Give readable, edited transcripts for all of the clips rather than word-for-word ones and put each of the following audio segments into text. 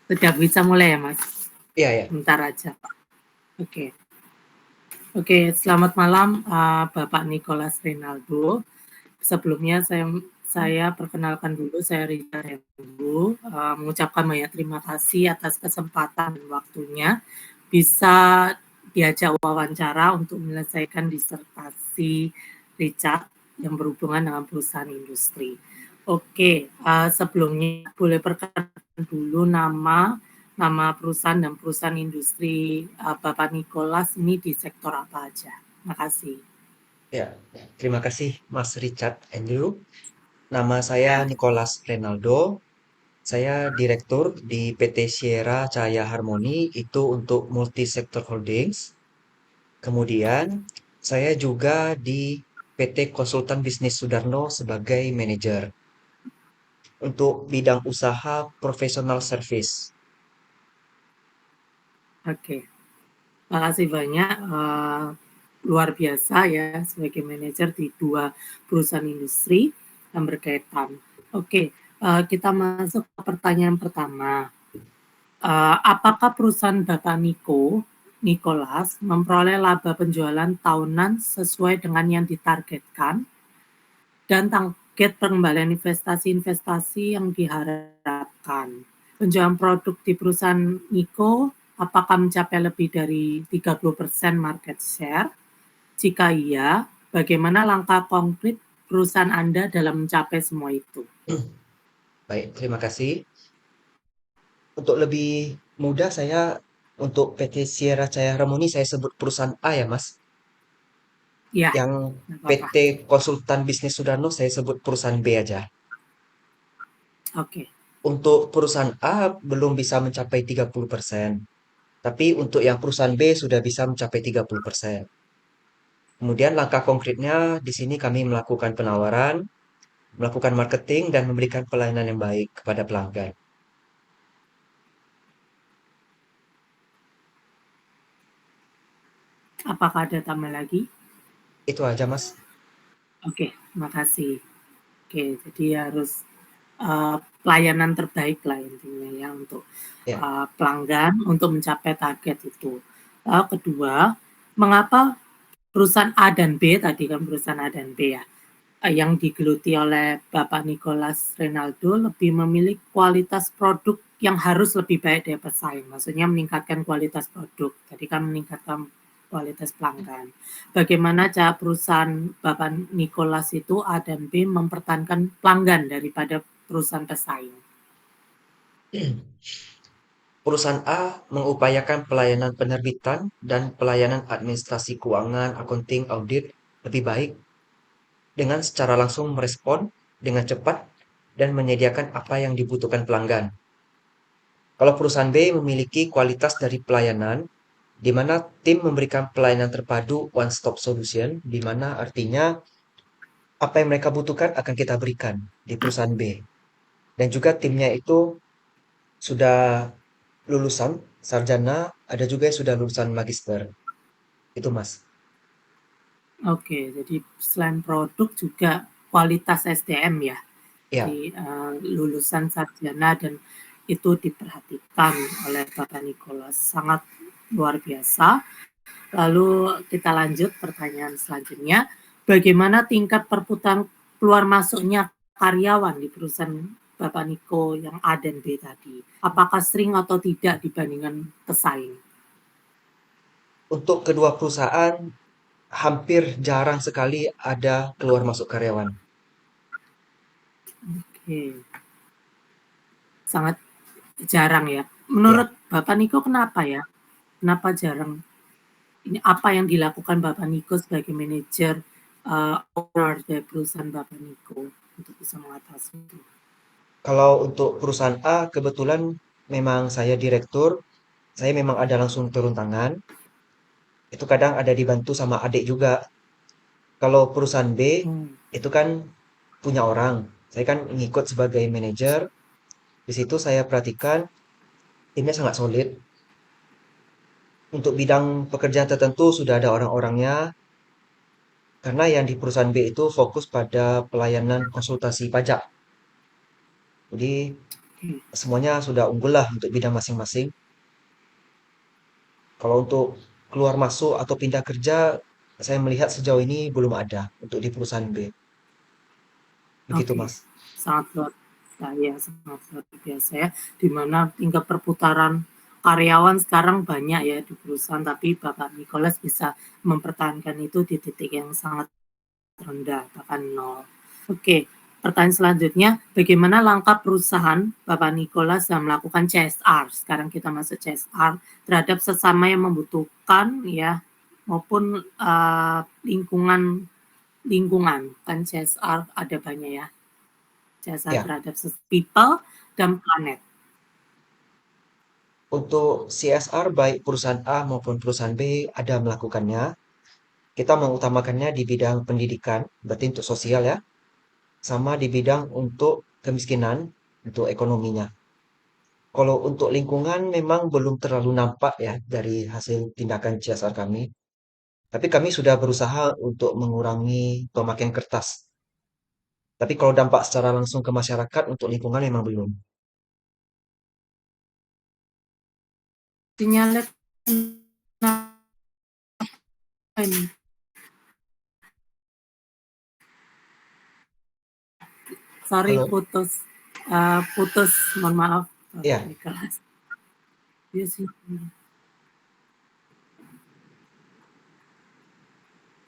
Sudah bisa mulai ya, Mas? Iya, ya. Bentar aja, Pak. Oke. Oke, selamat malam, Bapak Nicholas Rinaldo. Sebelumnya saya perkenalkan dulu, saya Rita Rembu, mengucapkan banyak terima kasih atas kesempatan dan waktunya bisa diajak wawancara untuk menyelesaikan disertasi Richard yang berhubungan dengan perusahaan industri. Oke, sebelumnya boleh perkenalkan dulu nama perusahaan dan perusahaan industri Bapak Nicholas ini di sektor apa aja. Terima kasih. Ya, terima kasih Mas Richard Andrew. Nama saya Nicholas Renaldo. Saya direktur di PT Sierra Cahaya Harmoni itu untuk Multi Sector Holdings. Kemudian saya juga di PT Konsultan Bisnis Sudarno sebagai manajer untuk bidang usaha professional service. Oke. Terima kasih banyak. Luar biasa ya sebagai manajer di dua perusahaan industri yang berkaitan. Oke, kita masuk ke pertanyaan pertama. Apakah perusahaan Bapak Nicholas memperoleh laba penjualan tahunan sesuai dengan yang ditargetkan dan target pengembalian investasi-investasi yang diharapkan? Penjualan produk di perusahaan Niko apakah mencapai lebih dari 30% market share? Jika iya, bagaimana langkah konkret perusahaan Anda dalam mencapai semua itu? Baik, terima kasih. Untuk lebih mudah saya untuk PT Sierra Cahaya Harmoni saya sebut perusahaan A ya, Mas. Ya, Yang nggak apa-apa. PT Konsultan Bisnis Sudarno saya sebut perusahaan B aja. Oke. Untuk perusahaan A belum bisa mencapai 30%, tapi untuk yang perusahaan B sudah bisa mencapai 30%. Kemudian langkah konkretnya di sini kami melakukan penawaran, melakukan marketing dan memberikan pelayanan yang baik kepada pelanggan. Apakah ada tambah lagi? Itu aja, Mas. Oke, terima kasih. Oke, jadi harus pelayanan terbaik lah intinya ya untuk Ya. pelanggan untuk mencapai target itu. Lalu kedua, mengapa perusahaan A dan B tadi kan perusahaan A dan B ya yang digeluti oleh Bapak Nicholas Renaldo lebih memilih kualitas produk yang harus lebih baik dari pesaing. Maksudnya meningkatkan kualitas produk. Tadi kan meningkatkan kualitas pelanggan. Bagaimana cara perusahaan Bapak Nicholas itu A dan B mempertahankan pelanggan daripada perusahaan pesaing? Perusahaan A mengupayakan pelayanan penerbitan dan pelayanan administrasi keuangan, akunting, audit lebih baik dengan secara langsung merespon dengan cepat dan menyediakan apa yang dibutuhkan pelanggan. Kalau perusahaan B memiliki kualitas dari pelayanan, di mana tim memberikan pelayanan terpadu one stop solution, di mana artinya apa yang mereka butuhkan akan kita berikan di perusahaan B. Dan juga timnya itu sudah lulusan sarjana, ada juga yang sudah lulusan magister. Itu Mas. Oke, jadi selain produk juga kualitas SDM ya. Ya, Jadi lulusan sarjana dan itu diperhatikan oleh Bapak Nicholas. Sangat luar biasa. Lalu kita lanjut pertanyaan selanjutnya. Bagaimana tingkat perputaran keluar masuknya karyawan di perusahaan Bapak Niko yang A dan B tadi? Apakah sering atau tidak dibandingkan pesaing? untuk kedua perusahaan hampir jarang sekali ada keluar masuk karyawan. Oke, sangat jarang ya. Ya, Menurut Bapak Niko kenapa ya? Kenapa jarang? Ini apa yang dilakukan Bapak Niko sebagai manajer owner dari perusahaan Bapak Niko untuk bisa mengatasi itu? kalau untuk perusahaan A kebetulan memang saya direktur, saya memang ada langsung turun tangan. Itu kadang ada dibantu sama adik juga. Kalau perusahaan B Hmm. itu kan punya orang. Saya kan ngikut sebagai manajer. Di situ saya perhatikan timnya sangat solid. Untuk bidang pekerjaan tertentu sudah ada orang-orangnya. Karena yang di perusahaan B itu fokus pada pelayanan konsultasi pajak. Jadi Oke. Semuanya sudah unggul lah untuk bidang masing-masing. Kalau untuk keluar masuk atau pindah kerja, saya melihat sejauh ini belum ada untuk di perusahaan B. Begitu, Oke, Mas. sangat luar ya, sangat luar biasa ya, di mana tingkat perputaran karyawan sekarang banyak ya di perusahaan, tapi Bapak Nicholas bisa mempertahankan itu di titik yang sangat rendah, bahkan nol. Oke, pertanyaan selanjutnya, bagaimana langkah perusahaan Bapak Nicholas dalam melakukan CSR? Sekarang kita masuk CSR terhadap sesama yang membutuhkan ya, maupun lingkungan lingkungan kan CSR ada banyak ya, CSR Ya, terhadap people dan planet. untuk CSR baik perusahaan A maupun perusahaan B ada melakukannya. Kita mengutamakannya di bidang pendidikan, berarti untuk sosial ya, sama di bidang untuk kemiskinan, untuk ekonominya. Kalau untuk lingkungan memang belum terlalu nampak ya dari hasil tindakan CSR kami. Tapi kami sudah berusaha untuk mengurangi pemakaian kertas. Tapi kalau dampak secara langsung ke masyarakat untuk lingkungan memang belum. Sinyalnya ini, sorry Halo? putus, putus, mohon maaf Bapak Ya, Nicholas. Iya sih,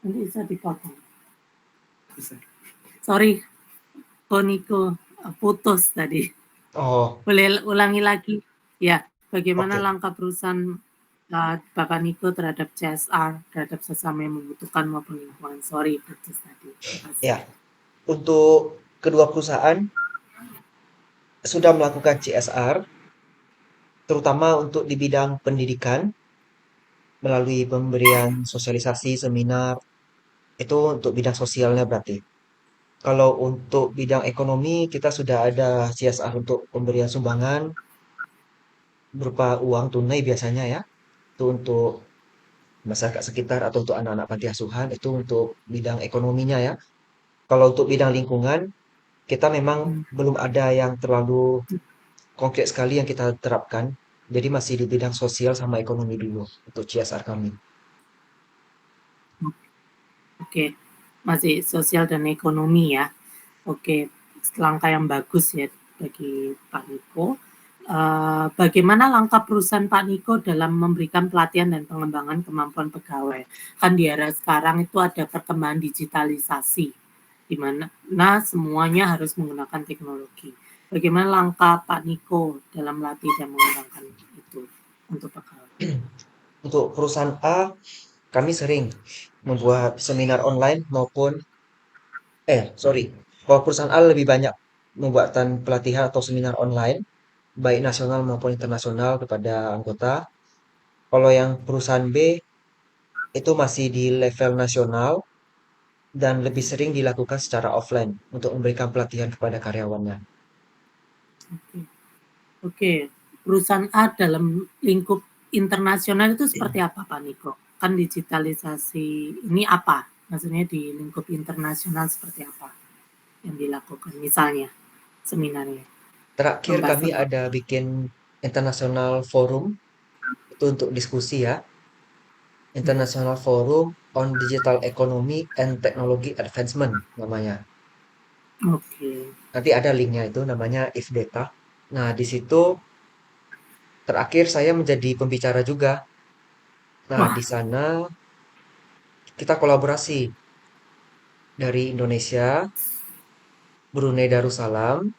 nanti bisa dipotong. Sorry, Koniko, putus tadi. oh, Boleh ulangi lagi? Ya, bagaimana oke. langkah perusahaan Bapak Niko terhadap CSR, terhadap sesama yang membutuhkan maupun lingkungan? Sorry, putus tadi. Terima kasih. Ya, untuk kedua perusahaan sudah melakukan CSR, terutama untuk di bidang pendidikan, melalui pemberian sosialisasi, seminar, itu untuk bidang sosialnya berarti. Kalau untuk bidang ekonomi, kita sudah ada CSR untuk pemberian sumbangan berupa uang tunai biasanya ya. Itu untuk masyarakat sekitar atau untuk anak-anak panti asuhan, itu untuk bidang ekonominya ya. Kalau untuk bidang lingkungan, kita memang Hmm. belum ada yang terlalu konkret sekali yang kita terapkan. Jadi masih di bidang sosial sama ekonomi dulu untuk CSR kami. Oke, masih sosial dan ekonomi ya. Oke, langkah yang bagus ya bagi Pak Niko. Bagaimana langkah perusahaan Pak Niko dalam memberikan pelatihan dan pengembangan kemampuan pegawai? Kan di era sekarang itu ada perkembangan digitalisasi, di mana semuanya harus menggunakan teknologi. Bagaimana langkah Pak Niko dalam melatih dan mengembangkan itu untuk pegawai? Untuk perusahaan A, kami sering membuat seminar online maupun sorry, kalau perusahaan A lebih banyak membuatkan pelatihan atau seminar online, baik nasional maupun internasional kepada anggota. Kalau yang perusahaan B itu masih di level nasional dan lebih sering dilakukan secara offline untuk memberikan pelatihan kepada karyawannya. Oke. Oke, perusahaan A dalam lingkup internasional itu seperti apa Pak Niko? Kan digitalisasi ini apa? Maksudnya di lingkup internasional seperti apa yang dilakukan? Misalnya seminarnya, Terakhir kami pembahasan ada topik. bikin international forum itu untuk diskusi ya. International Forum on Digital Economy and Technology Advancement namanya. Oke, Nanti ada linknya itu namanya IFDETA. Nah, di situ terakhir saya menjadi pembicara juga. Nah, wah, di sana kita kolaborasi dari Indonesia, Brunei Darussalam,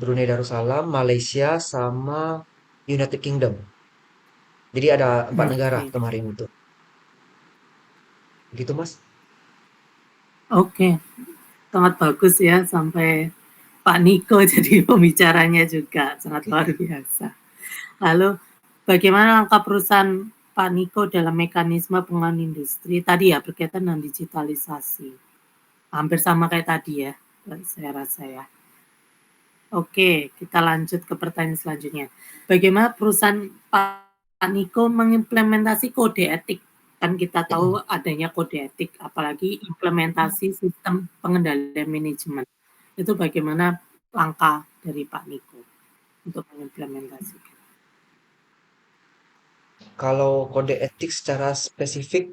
Brunei Darussalam, Malaysia, sama United Kingdom. Jadi ada 4 negara oke, kemarin itu. Gitu, Mas. oke, sangat bagus ya sampai Pak Niko jadi pembicaranya juga sangat luar biasa. Lalu bagaimana langkah perusahaan Pak Niko dalam mekanisme pengembangan industri tadi ya berkaitan dengan digitalisasi? Hampir sama kayak tadi ya, saya rasa ya. Oke, kita lanjut ke pertanyaan selanjutnya. Bagaimana perusahaan Pak Niko mengimplementasi kode etik? Kan kita tahu adanya kode etik, apalagi implementasi sistem pengendalian manajemen. Itu bagaimana langkah dari Pak Niko untuk mengimplementasikan? Kalau kode etik secara spesifik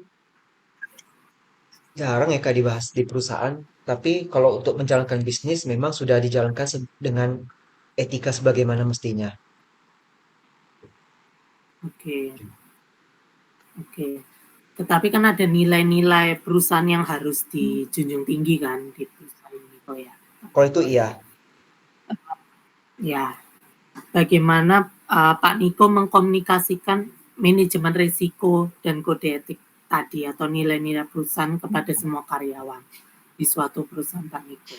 jarang ya Kak dibahas di perusahaan. Tapi kalau untuk menjalankan bisnis memang sudah dijalankan dengan etika sebagaimana mestinya. Oke, oke. Tetapi kan ada nilai-nilai perusahaan yang harus dijunjung tinggi kan di perusahaan Niko ya, Pak Kalau itu Niko ya. iya, Ya, bagaimana Pak Niko mengkomunikasikan manajemen risiko dan kode etik tadi atau nilai-nilai perusahaan kepada semua karyawan di suatu perusahaan Pak Niko?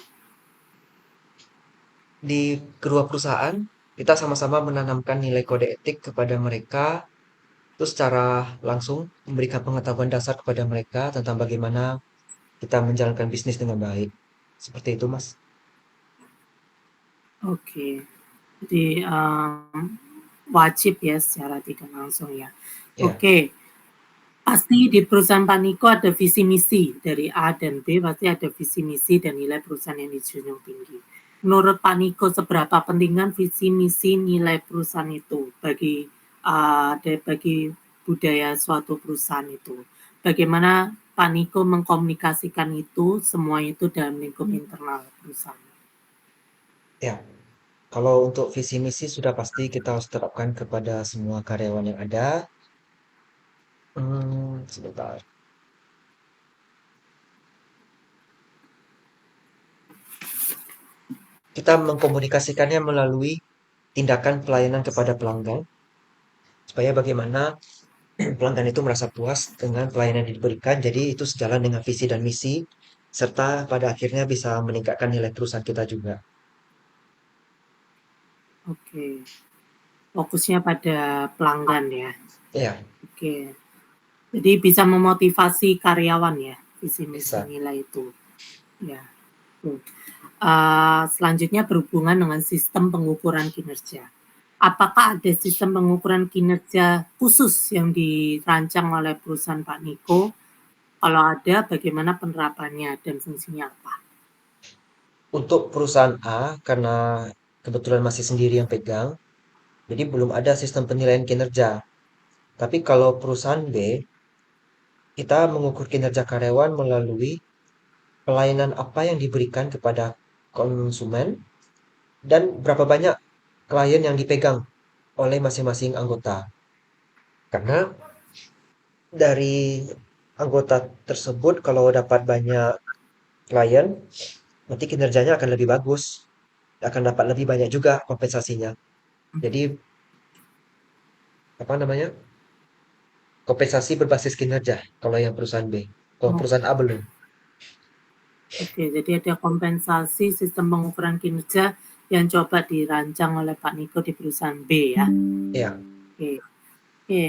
di kedua perusahaan kita sama-sama menanamkan nilai kode etik kepada mereka, terus secara langsung memberikan pengetahuan dasar kepada mereka tentang bagaimana kita menjalankan bisnis dengan baik. Seperti itu, Mas. Oke, jadi wajib ya secara tidak langsung ya. Ya, Oke, pasti di perusahaan Pak Niko ada visi misi dari A dan B, pasti ada visi misi dan nilai perusahaan yang dijunjung tinggi. Menurut Pak Niko, seberapa pentingkan visi misi nilai perusahaan itu bagi budaya suatu perusahaan itu? Bagaimana Pak Niko mengkomunikasikan itu semua itu dalam lingkup internal perusahaan? ya. Kalau untuk visi misi sudah pasti kita harus terapkan kepada semua karyawan yang ada. Sebentar. Kita mengkomunikasikannya melalui tindakan pelayanan kepada pelanggan, supaya bagaimana pelanggan itu merasa puas dengan pelayanan yang diberikan. Jadi itu sejalan dengan visi dan misi, serta pada akhirnya bisa meningkatkan nilai perusahaan kita juga. Oke, fokusnya pada pelanggan ya. Ya, Oke, jadi bisa memotivasi karyawan ya, visi misi bisa. nilai itu. Ya. Selanjutnya berhubungan dengan sistem pengukuran kinerja. Apakah ada sistem pengukuran kinerja khusus yang dirancang oleh perusahaan Pak Niko? Kalau ada, bagaimana penerapannya dan fungsinya apa? Untuk perusahaan A, karena kebetulan masih sendiri yang pegang, jadi belum ada sistem penilaian kinerja. Tapi kalau perusahaan B, kita mengukur kinerja karyawan melalui pelayanan apa yang diberikan kepada konsumen dan berapa banyak klien yang dipegang oleh masing-masing anggota. Karena dari anggota tersebut kalau dapat banyak klien, nanti kinerjanya akan lebih bagus, akan dapat lebih banyak juga kompensasinya. Jadi apa namanya? Kompensasi berbasis kinerja kalau yang perusahaan B. Kalau Oh, perusahaan A belum. oke, jadi ada kompensasi sistem pengukuran kinerja yang coba dirancang oleh Pak Niko di perusahaan B ya. Ya, Oke, oke,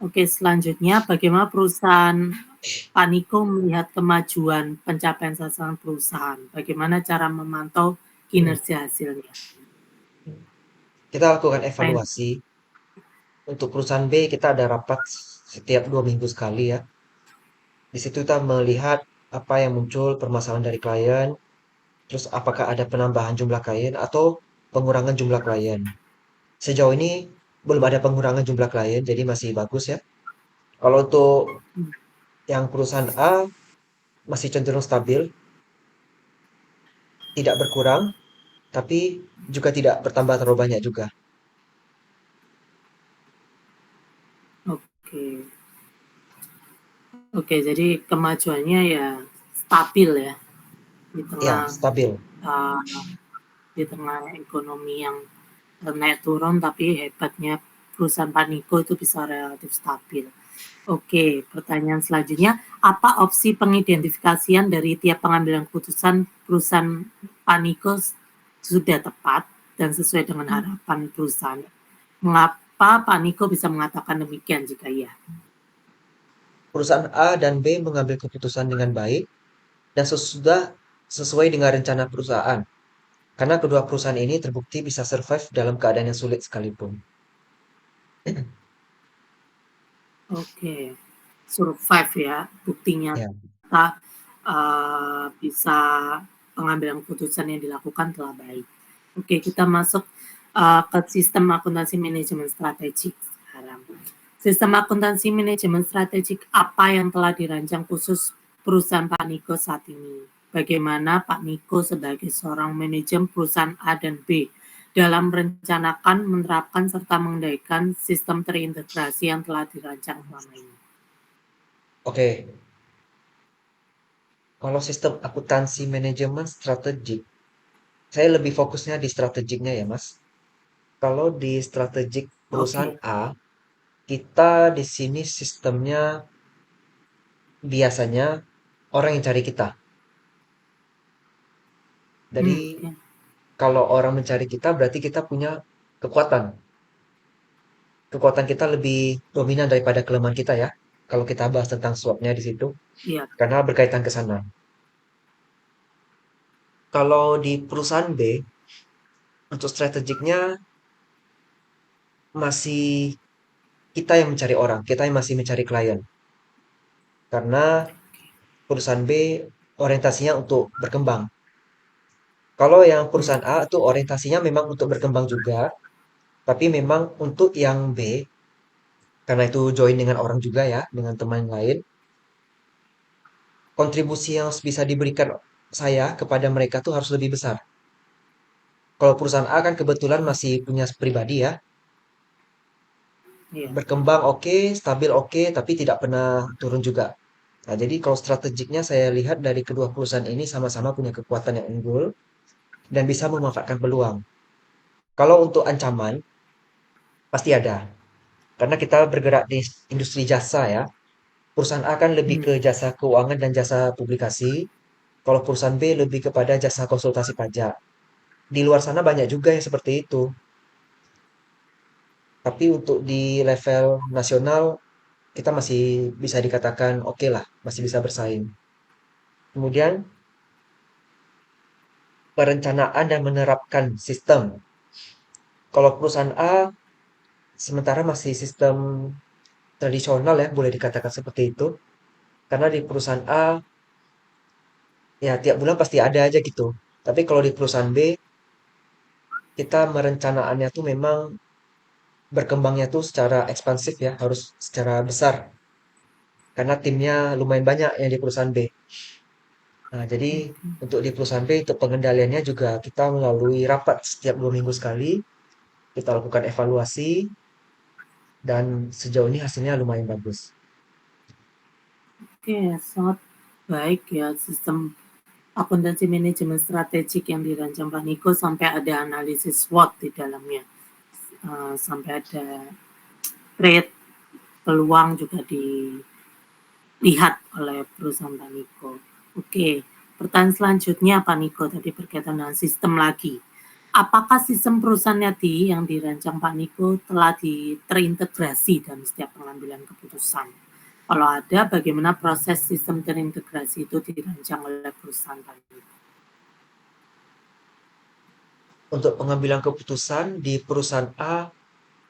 oke. Selanjutnya, bagaimana perusahaan Pak Niko melihat kemajuan pencapaian sasaran perusahaan? Bagaimana cara memantau kinerja hasilnya? kita lakukan Lain, evaluasi. Untuk perusahaan B kita ada rapat setiap 2 minggu sekali ya. Di situ kita melihat apa yang muncul permasalahan dari klien, terus apakah ada penambahan jumlah klien atau pengurangan jumlah klien. Sejauh ini belum ada pengurangan jumlah klien, jadi masih bagus ya. Kalau untuk yang perusahaan A masih cenderung stabil, tidak berkurang, tapi juga tidak bertambah terlalu banyak juga. oke, oke. Jadi kemajuannya ya stabil ya di Ya, tengah stabil. uh, di tengah ekonomi yang naik turun, tapi hebatnya perusahaan Pak Niko itu bisa relatif stabil. Oke, pertanyaan selanjutnya, apa opsi pengidentifikasian dari tiap pengambilan keputusan perusahaan Pak Niko sudah tepat dan sesuai dengan harapan perusahaan? Mengapa Pak Niko bisa mengatakan demikian jika iya? Perusahaan A dan B mengambil keputusan dengan baik dan sesudah sesuai dengan rencana perusahaan. Karena kedua perusahaan ini terbukti bisa survive dalam keadaan yang sulit sekalipun. Oke, survive ya, buktinya Ya, kita bisa pengambilan keputusan yang dilakukan telah baik. Oke, kita masuk ke sistem akuntansi manajemen strategik sekarang. Sistem akuntansi manajemen strategik apa yang telah dirancang khusus perusahaan Pak Niko saat ini? Bagaimana Pak Niko sebagai seorang manajer perusahaan A dan B dalam merencanakan, menerapkan, serta mengendalikan sistem terintegrasi yang telah dirancang selama ini? Oke, kalau sistem akuntansi manajemen strategik, saya lebih fokusnya di strategiknya ya, Mas. Kalau di strategik perusahaan Oke. A, kita di sini sistemnya biasanya orang yang cari kita. Jadi Ya. kalau orang mencari kita berarti kita punya kekuatan. Kekuatan kita lebih dominan daripada kelemahan kita ya. Kalau kita bahas tentang SWOT-nya di situ, Iya. karena berkaitan ke sana. Kalau di perusahaan B, untuk strategiknya masih kita yang mencari orang, kita yang masih mencari klien. Karena perusahaan B orientasinya untuk berkembang. Kalau yang Ya. perusahaan A itu orientasinya memang untuk berkembang juga, tapi memang untuk yang B, karena itu join dengan orang juga ya, dengan teman lain, kontribusi yang bisa diberikan saya kepada mereka tuh harus lebih besar. Kalau perusahaan A kan kebetulan masih punya pribadi ya, Iya. berkembang oke, stabil oke, tapi tidak pernah turun juga. Nah, jadi kalau strategiknya saya lihat dari kedua perusahaan ini sama-sama punya kekuatan yang unggul dan bisa memanfaatkan peluang. Kalau untuk ancaman, pasti ada. Karena kita bergerak di industri jasa ya. Perusahaan A kan lebih Hmm. ke jasa keuangan dan jasa publikasi. Kalau perusahaan B lebih kepada jasa konsultasi pajak. Di luar sana banyak juga yang seperti itu. Tapi untuk di level nasional, kita masih bisa dikatakan oke lah, masih bisa bersaing. Kemudian, perencanaan dan menerapkan sistem. Kalau perusahaan A, sementara masih sistem tradisional ya, boleh dikatakan seperti itu. Karena di perusahaan A, ya tiap bulan pasti ada aja gitu. Tapi kalau di perusahaan B, kita merencanaannya tuh memang berkembangnya tuh secara ekspansif ya, harus secara besar. Karena timnya lumayan banyak yang di perusahaan B. Nah, jadi untuk di perusahaan B, untuk pengendaliannya juga kita melalui rapat setiap 2 minggu sekali. Kita lakukan evaluasi dan sejauh ini hasilnya lumayan bagus. Oke, sangat baik ya sistem akuntansi manajemen strategik yang dirancang Pak Niko sampai ada analisis SWOT di dalamnya. Sampai ada trade peluang juga dilihat oleh perusahaan Pak Niko. Oke, pertanyaan selanjutnya Pak Niko tadi berkaitan dengan sistem lagi. Apakah sistem perusahaan tadi yang dirancang Pak Niko telah terintegrasi dalam setiap pengambilan keputusan? Kalau ada, bagaimana proses sistem terintegrasi itu dirancang oleh perusahaan Pak Niko? Untuk pengambilan keputusan di perusahaan A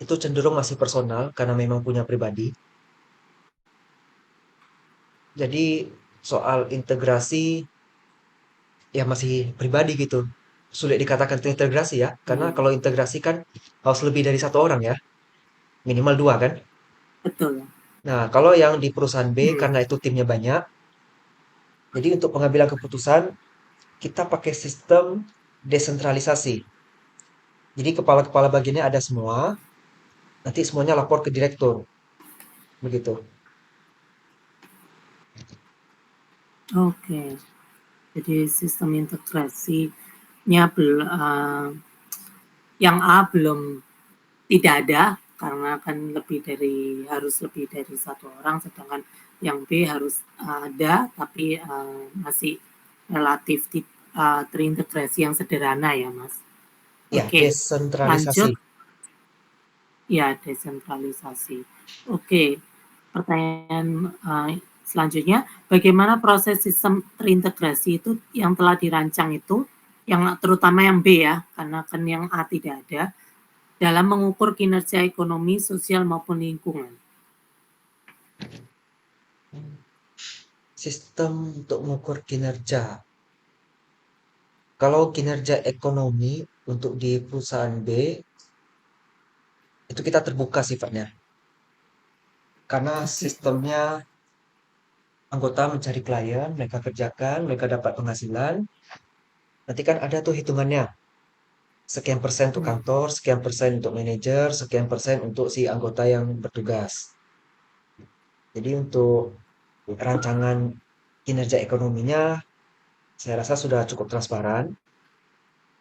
itu cenderung masih personal karena memang punya pribadi. Jadi soal integrasi ya masih pribadi gitu. Sulit dikatakan terintegrasi ya, karena Hmm, kalau integrasi kan harus lebih dari satu orang ya, minimal dua kan. betul. Nah, kalau yang di perusahaan B Hmm, karena itu timnya banyak, jadi untuk pengambilan keputusan kita pakai sistem desentralisasi. Jadi kepala-kepala bagiannya ada semua, nanti semuanya lapor ke direktur, begitu. oke. Jadi sistem integrasinya yang A belum tidak ada karena kan harus lebih dari satu orang, sedangkan yang B harus ada tapi masih relatif terintegrasi yang sederhana ya Mas. Ya, Oke, desentralisasi. lanjut ya desentralisasi. Oke, pertanyaan selanjutnya, bagaimana proses sistem terintegrasi itu yang telah dirancang itu, yang terutama yang B ya, karena kan yang A tidak ada, dalam mengukur kinerja ekonomi, sosial maupun lingkungan? Sistem untuk mengukur kinerja. Kalau kinerja ekonomi untuk di perusahaan B, itu kita terbuka sifatnya. Karena Oke, sistemnya anggota mencari klien, mereka kerjakan, mereka dapat penghasilan. Nanti kan ada tuh hitungannya. Sekian persen untuk hmm, kantor, sekian persen untuk manajer, sekian persen untuk si anggota yang bertugas. Jadi untuk rancangan kinerja ekonominya, saya rasa sudah cukup transparan.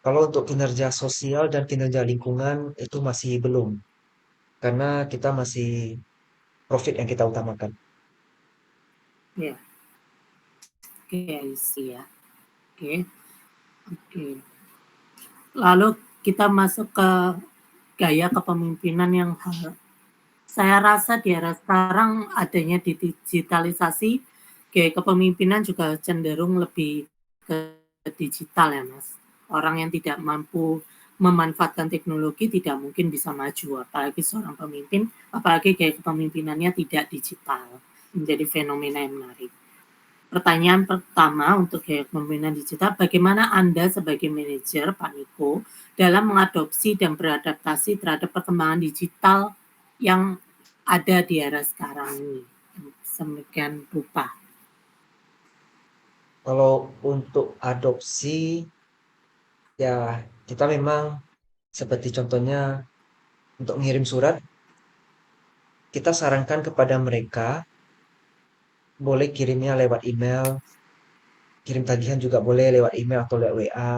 Kalau untuk kinerja sosial dan kinerja lingkungan itu masih belum, karena kita masih profit yang kita utamakan. ya, oke, I see ya. Oke, oke. Lalu kita masuk ke gaya kepemimpinan yang saya rasa di era sekarang adanya digitalisasi, gaya kepemimpinan juga cenderung lebih ke digital ya Mas. Orang yang tidak mampu memanfaatkan teknologi tidak mungkin bisa maju, apalagi seorang pemimpin, apalagi gaya kepemimpinannya tidak digital, menjadi fenomena yang menarik. Pertanyaan pertama untuk gaya kepemimpinan digital, bagaimana Anda sebagai manajer, Pak Niko, dalam mengadopsi dan beradaptasi terhadap perkembangan digital yang ada di era sekarang ini? Semikian rupa. Kalau untuk adopsi, ya kita memang seperti contohnya untuk mengirim surat, kita sarankan kepada mereka boleh kirimnya lewat email, kirim tagihan juga boleh lewat email atau lewat WA.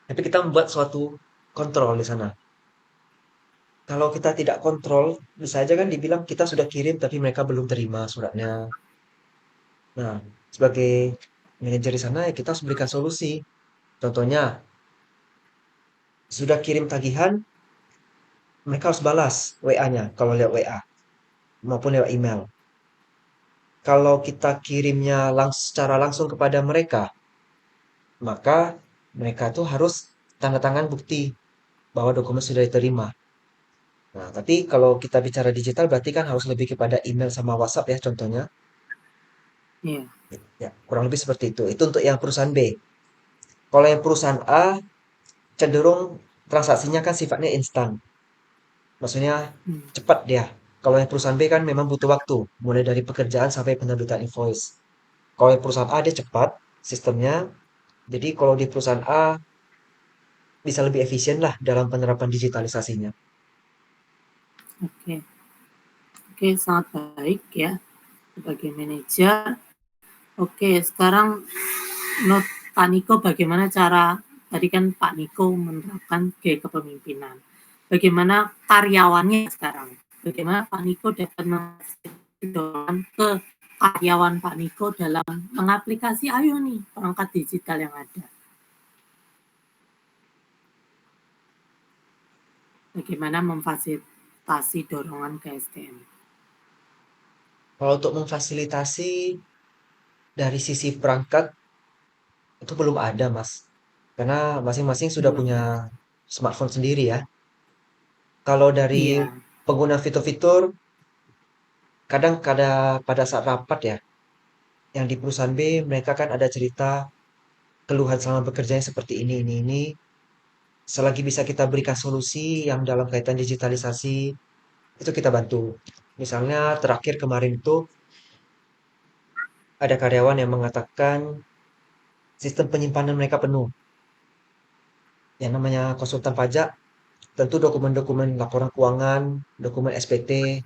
Tapi kita membuat suatu kontrol di sana. Kalau kita tidak kontrol, bisa aja kan dibilang kita sudah kirim tapi mereka belum terima suratnya. Nah, sebagai manajer di sana ya kita harus berikan solusi. Contohnya, sudah kirim tagihan, mereka harus balas WA-nya kalau lewat WA maupun lewat email. Kalau kita kirimnya secara langsung kepada mereka, maka mereka tuh harus tanda tangan bukti bahwa dokumen sudah diterima. Nah, tapi kalau kita bicara digital berarti kan harus lebih kepada email sama WhatsApp ya contohnya. Ya, Ya, kurang lebih seperti itu. Itu untuk yang perusahaan B. Kalau yang perusahaan A cenderung transaksinya kan sifatnya instan. Maksudnya hmm, cepat dia. Kalau yang perusahaan B kan memang butuh waktu, mulai dari pekerjaan sampai penerbitan invoice. Kalau yang perusahaan A dia cepat sistemnya. Jadi kalau di perusahaan A bisa lebih efisien lah dalam penerapan digitalisasinya. oke, oke, sangat baik ya sebagai manajer. Oke, sekarang menurut Pak Niko bagaimana cara tadi kan Pak Niko menerapkan gaya kepemimpinan. Bagaimana karyawannya sekarang? Bagaimana Pak Niko dapat mendorong ke karyawan Pak Niko dalam mengaplikasi ayo nih perangkat digital yang ada. Bagaimana memfasilitasi dorongan ke SDM. Kalau untuk memfasilitasi dari sisi perangkat itu belum ada, Mas. Karena masing-masing sudah Belum punya ya? smartphone sendiri ya. Kalau dari Iya, pengguna fitur-fitur, kadang pada saat rapat ya, yang di perusahaan B mereka kan ada cerita keluhan selama bekerjanya seperti ini. Selagi bisa kita berikan solusi yang dalam kaitan digitalisasi, itu kita bantu. Misalnya terakhir kemarin itu ada karyawan yang mengatakan sistem penyimpanan mereka penuh. Yang namanya konsultan pajak, tentu dokumen-dokumen laporan keuangan, dokumen SPT,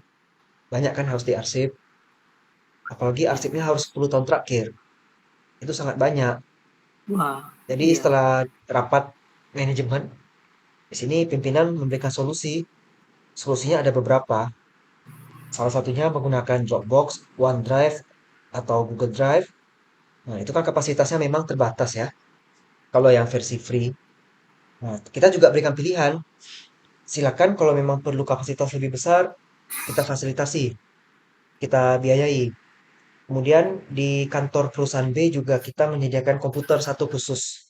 banyak kan harus diarsip. Apalagi ya. arsipnya harus 10 tahun terakhir. Itu sangat banyak. Wah, Jadi iya. setelah rapat manajemen, di sini pimpinan memberikan solusi. Solusinya ada beberapa. Salah satunya menggunakan Dropbox, OneDrive, atau Google Drive. Nah, itu kan kapasitasnya memang terbatas ya. Kalau yang versi free. Nah, kita juga berikan pilihan. Silakan kalau memang perlu kapasitas lebih besar, kita fasilitasi, kita biayai. Kemudian di kantor perusahaan B juga kita menyediakan komputer satu khusus.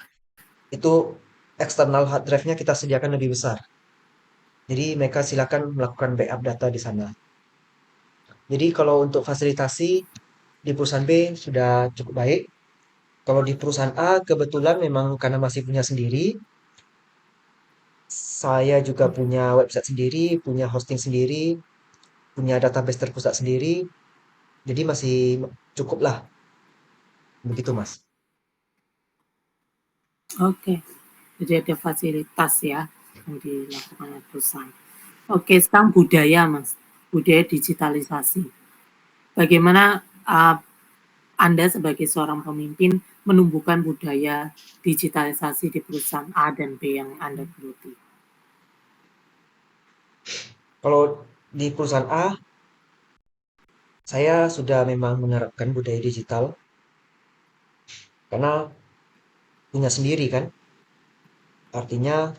Itu eksternal hard drive-nya kita sediakan lebih besar. Jadi mereka silakan melakukan backup data di sana. Jadi kalau untuk fasilitasi di perusahaan B sudah cukup baik. Kalau di perusahaan A kebetulan memang karena masih punya sendiri, saya juga punya website sendiri, punya hosting sendiri, punya database terpusat sendiri, jadi masih cukup lah, begitu Mas. Oke, jadi ada fasilitas ya yang dilakukan oleh perusahaan. Oke, sekarang budaya Mas, budaya digitalisasi. Bagaimana uh, Anda sebagai seorang pemimpin menumbuhkan budaya digitalisasi di perusahaan A dan B yang Anda geluti? Kalau di perusahaan A, saya sudah memang menerapkan budaya digital karena punya sendiri kan. Artinya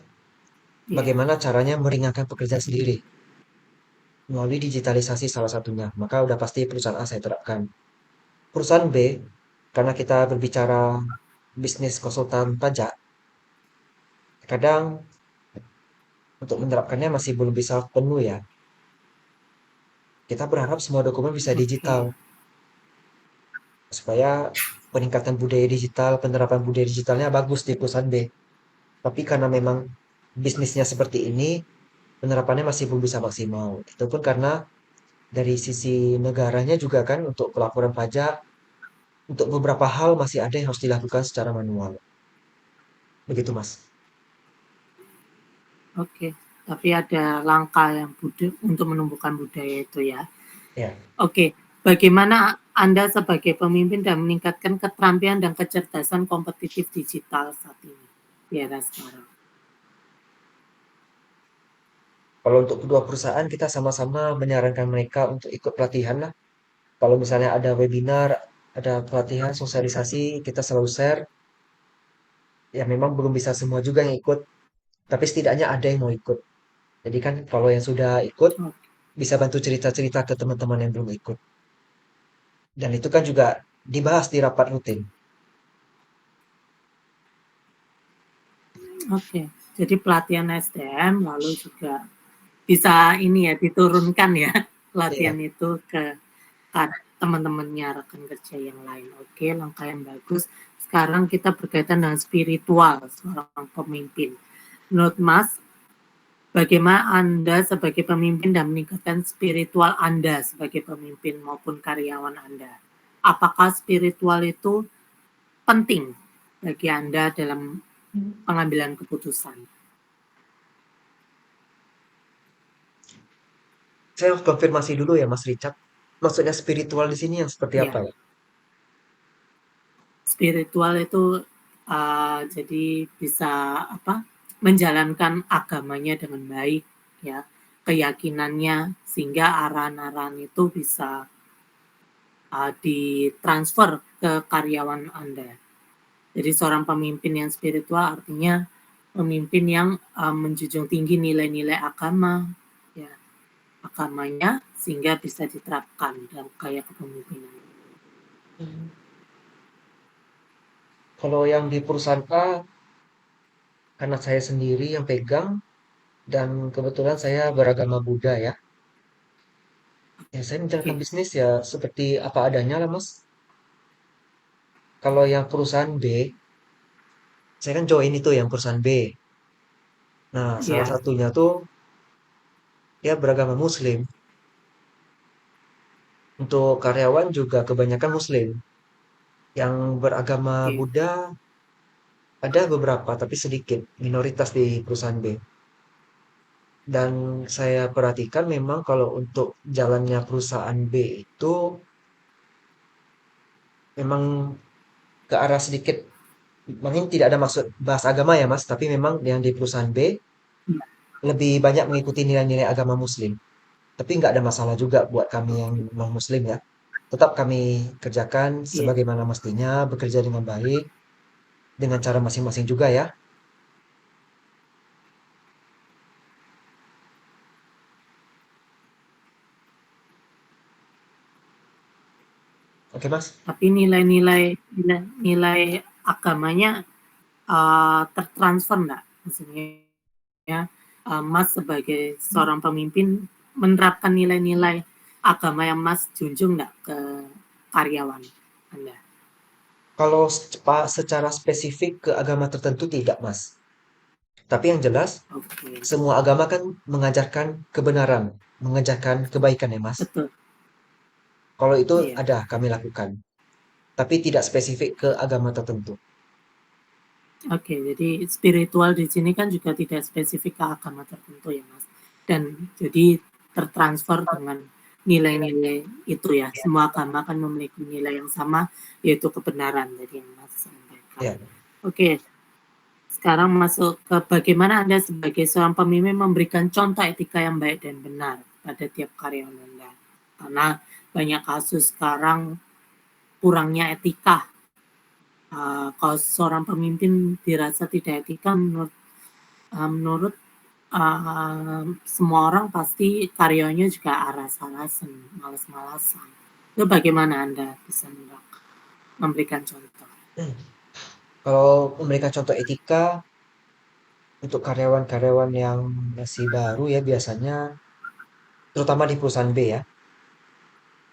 Ya, bagaimana caranya meringankan pekerjaan sendiri melalui digitalisasi salah satunya. Maka udah pasti perusahaan A saya terapkan. Perusahaan B, karena kita berbicara bisnis konsultan pajak, kadang untuk menerapkannya masih belum bisa penuh ya. Kita berharap semua dokumen bisa digital oke, supaya peningkatan budaya digital, penerapan budaya digitalnya bagus di perusahaan B. Tapi karena memang bisnisnya seperti ini, penerapannya masih belum bisa maksimal. Itu pun karena dari sisi negaranya juga kan untuk pelaporan pajak, untuk beberapa hal masih ada yang harus dilakukan secara manual. Begitu, Mas. oke. Tapi ada langkah yang untuk menumbuhkan budaya itu ya. Ya, Oke, bagaimana Anda sebagai pemimpin dan meningkatkan keterampilan dan kecerdasan kompetitif digital saat ini di era sekarang? kalau untuk kedua perusahaan kita sama-sama menyarankan mereka untuk ikut pelatihan lah. Kalau misalnya ada webinar, ada pelatihan sosialisasi, kita selalu share. Ya memang belum bisa semua juga yang ikut, tapi setidaknya ada yang mau ikut. Jadi kan kalau yang sudah ikut Oke, bisa bantu cerita-cerita ke teman-teman yang belum ikut. Dan itu kan juga dibahas di rapat rutin. oke. Jadi pelatihan SDM lalu juga bisa ini ya diturunkan ya Iya. pelatihan itu ke teman-temannya rekan kerja yang lain. Oke, langkah yang bagus. Sekarang kita berkaitan dengan spiritual seorang pemimpin. Menurut Mas, bagaimana Anda sebagai pemimpin dan meningkatkan spiritual Anda sebagai pemimpin maupun karyawan Anda? Apakah spiritual itu penting bagi Anda dalam pengambilan keputusan? Saya harus konfirmasi dulu ya Mas Richard. Maksudnya spiritual di sini yang seperti apa Ya, ya? spiritual itu jadi bisa apa? Menjalankan agamanya dengan baik ya, keyakinannya sehingga arahan-arahan itu bisa ditransfer ke karyawan Anda. Jadi seorang pemimpin yang spiritual artinya pemimpin yang menjunjung tinggi nilai-nilai agama, ya agamanya sehingga bisa diterapkan dalam gaya kepemimpinan. Kalau yang di perusahaan A, karena saya sendiri yang pegang, dan kebetulan saya beragama Buddha ya. Ya saya menjalankan Oke, bisnis ya seperti apa adanya lah Mas. Kalau yang perusahaan B, saya kan join itu yang perusahaan B. Nah, salah ya, satunya tuh dia beragama Muslim. Untuk karyawan juga kebanyakan Muslim. Yang beragama oke, Buddha ada beberapa, tapi sedikit, minoritas di perusahaan B. Dan saya perhatikan memang kalau untuk jalannya perusahaan B itu memang ke arah sedikit, mungkin tidak ada maksud bahas agama ya Mas, tapi memang yang di perusahaan B ya, lebih banyak mengikuti nilai-nilai agama Muslim. Tapi nggak ada masalah juga buat kami yang oke, non-Muslim ya. Tetap kami kerjakan iya, sebagaimana mestinya, bekerja dengan baik, dengan cara masing-masing juga ya. Oke Mas? tapi nilai agamanya tertransfer enggak? Maksudnya Mas sebagai seorang pemimpin menerapkan nilai-nilai agama yang Mas junjung enggak ke karyawan Anda? Kalau secara spesifik ke agama tertentu tidak, Mas. Tapi yang jelas, Oke, semua agama kan mengajarkan kebenaran, mengajarkan kebaikan ya, Mas. betul. Kalau itu Iya. ada kami lakukan, tapi tidak spesifik ke agama tertentu. Oke, jadi spiritual di sini kan juga tidak spesifik ke agama tertentu ya, Mas. Dan jadi tertransfer dengan nilai-nilai itu ya. Semua agama kan memiliki nilai yang sama, yaitu kebenaran tadi yang Mas sampaikan. Ya, Oke, sekarang masuk ke bagaimana Anda sebagai seorang pemimpin memberikan contoh etika yang baik dan benar pada tiap karyawan Anda. Karena banyak kasus sekarang kurangnya etika. Kalau seorang pemimpin dirasa tidak etika, menurut semua orang pasti karyawannya juga aras-arasan, malas-malasan. Itu bagaimana Anda bisa memberikan contoh? kalau memberikan contoh etika untuk karyawan-karyawan yang masih baru ya biasanya, terutama di perusahaan B ya,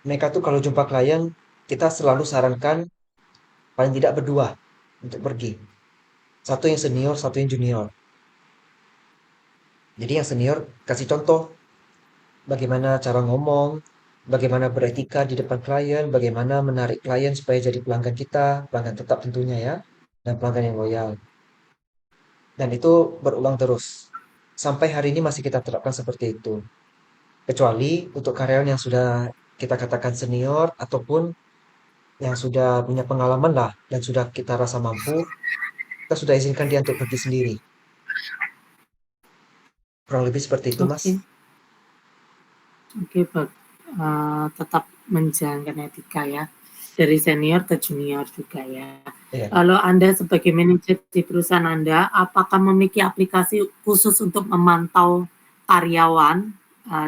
mereka tuh kalau jumpa klien, kita selalu sarankan paling tidak berdua untuk pergi. Satu yang senior, satu yang junior. Jadi yang senior kasih contoh bagaimana cara ngomong, bagaimana beretika di depan klien, bagaimana menarik klien supaya jadi pelanggan kita, pelanggan tetap tentunya ya, dan pelanggan yang loyal. Dan itu berulang terus. Sampai hari ini masih kita terapkan seperti itu. Kecuali untuk karyawan yang sudah kita katakan senior ataupun yang sudah punya pengalaman lah dan sudah kita rasa mampu, kita sudah izinkan dia untuk pergi sendiri. Kurang lebih seperti itu, Mas. Oke, oke, tetap menjalankan etika ya, dari senior ke junior juga ya. Iya. Lalu Anda sebagai manajer di perusahaan Anda, apakah memiliki aplikasi khusus untuk memantau karyawan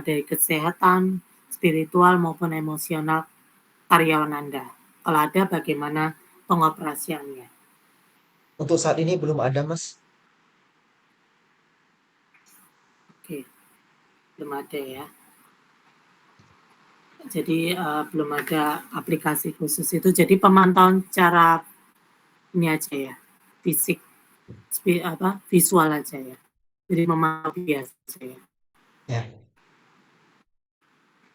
dari kesehatan, spiritual maupun emosional karyawan Anda? Kalau ada, bagaimana pengoperasiannya? Untuk saat ini belum ada, Mas. Oke, belum ada ya. Jadi belum ada aplikasi khusus itu. Jadi pemantauan cara ini aja ya, fisik, visual aja ya. Jadi memantau biasa ya. Ya.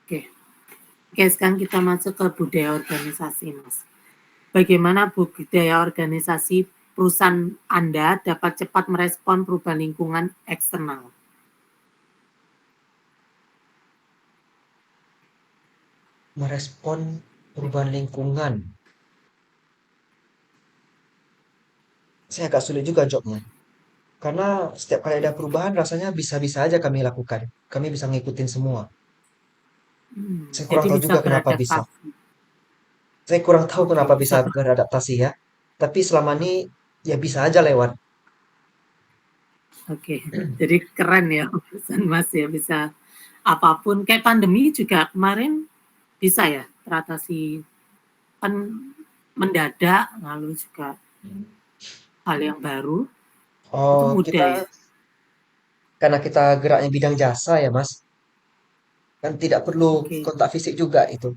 Oke. Oke, sekarang kita masuk ke budaya organisasi, Mas. Bagaimana budaya organisasi perusahaan Anda dapat cepat merespon perubahan lingkungan eksternal? Merespon perubahan lingkungan. Saya agak sulit juga jawabnya. Karena setiap kali ada perubahan rasanya bisa-bisa aja kami lakukan. Kami bisa ngikutin semua. Saya kurang Jadi tahu bisa juga kenapa bisa. beradaptasi. Saya kurang tahu Oke, kenapa bisa bisa beradaptasi ya. Tapi selama ini ya bisa aja lewat. Oke, jadi keren ya pesan Mas ya, bisa apapun kayak pandemi juga kemarin bisa ya teratasi, kan mendadak, lalu juga hal yang baru itu Oh, mudah ya. karena kita geraknya bidang jasa ya, Mas. Kan tidak perlu Oke, kontak fisik juga itu.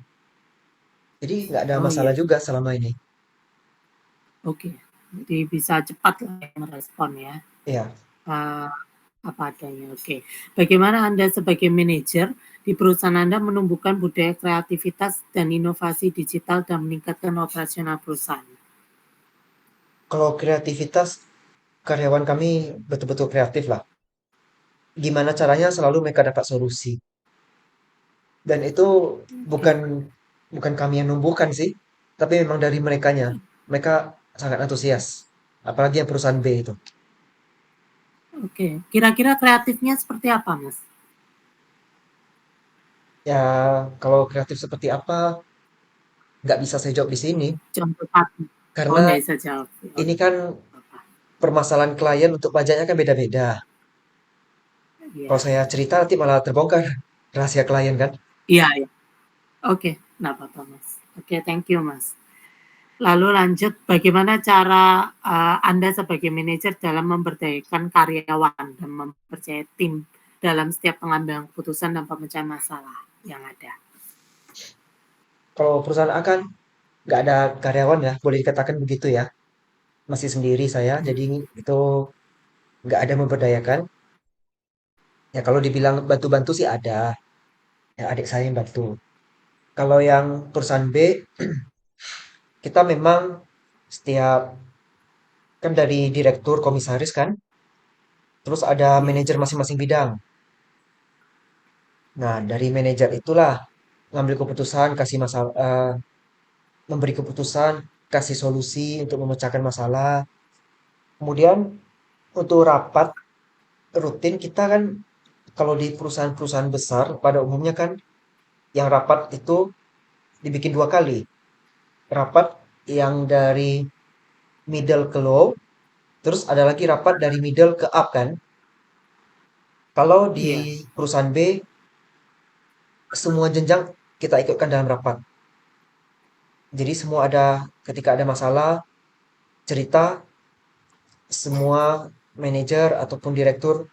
Jadi nggak ada oh masalah iya, juga selama ini. oke. Jadi bisa cepat lah ya merespon ya. Iya. Uh, apa adanya. Oke. Bagaimana Anda sebagai manajer di perusahaan Anda menumbuhkan budaya kreativitas dan inovasi digital dan meningkatkan operasional perusahaan? Kalau kreativitas, karyawan kami betul-betul kreatif lah. Gimana caranya selalu mereka dapat solusi. Dan itu Oke. bukan bukan kami yang numbuhkan sih, tapi memang dari merekanya. Mereka sangat antusias. Apalagi yang perusahaan B itu. Oke, kira-kira kreatifnya seperti apa, Mas? Ya, kalau kreatif seperti apa, nggak bisa saya jawab di sini. Contoh satu. Oh, Karena nggak bisa jawab. ini Oke, kan apa? permasalahan klien untuk pajaknya kan beda-beda. Kalau Iya, saya cerita nanti malah terbongkar rahasia klien kan. iya, iya. Oke, nggak apa-apa, Mas. Oke, thank you, Mas. Lalu lanjut, bagaimana cara Anda sebagai manajer dalam memberdayakan karyawan dan mempercayai tim dalam setiap pengambilan keputusan dan pemecahan masalah yang ada? Kalau perusahaan A kan nggak ada karyawan ya, boleh dikatakan begitu ya. Masih sendiri saya, jadi itu nggak ada memberdayakan. Ya kalau dibilang bantu-bantu sih ada, ya adik saya yang bantu. Kalau yang perusahaan B, kita memang setiap kan dari direktur komisaris kan, terus ada Iya. manajer masing-masing bidang. Nah, dari manajer itulah ngambil keputusan, kasih masalah, memberi keputusan, kasih solusi untuk memecahkan masalah. Kemudian untuk rapat rutin kita kan kalau di perusahaan-perusahaan besar pada umumnya kan yang rapat itu dibikin 2 kali. Rapat yang dari middle ke low, terus ada lagi rapat dari middle ke up kan. Kalau di Iya. perusahaan B, semua jenjang kita ikutkan dalam rapat. Jadi semua ada ketika ada masalah, cerita, semua manajer ataupun direktur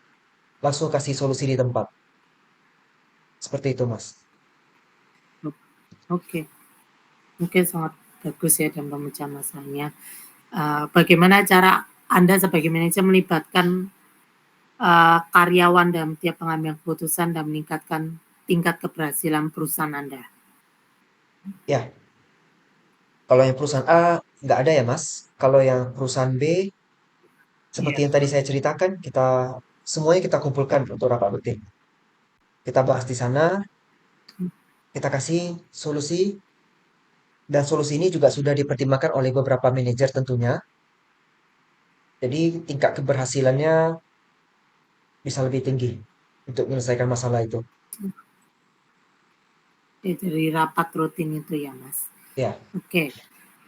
langsung kasih solusi di tempat. Seperti itu, Mas. Oke. Oke, sangat bagus ya dan pemecahan masalahnya. Bagaimana cara Anda sebagai manajer melibatkan karyawan dalam tiap pengambilan keputusan dan meningkatkan tingkat keberhasilan perusahaan Anda? Ya, kalau yang perusahaan A nggak ada ya, Mas. Kalau yang perusahaan B, seperti Iya. yang tadi saya ceritakan, kita semuanya kita kumpulkan untuk rapat rutin. Kita bahas di sana, kita kasih solusi, dan solusi ini juga sudah dipertimbangkan oleh beberapa manajer tentunya. Jadi tingkat keberhasilannya bisa lebih tinggi untuk menyelesaikan masalah itu. Dari rapat rutin itu ya, Mas. Ya, Oke.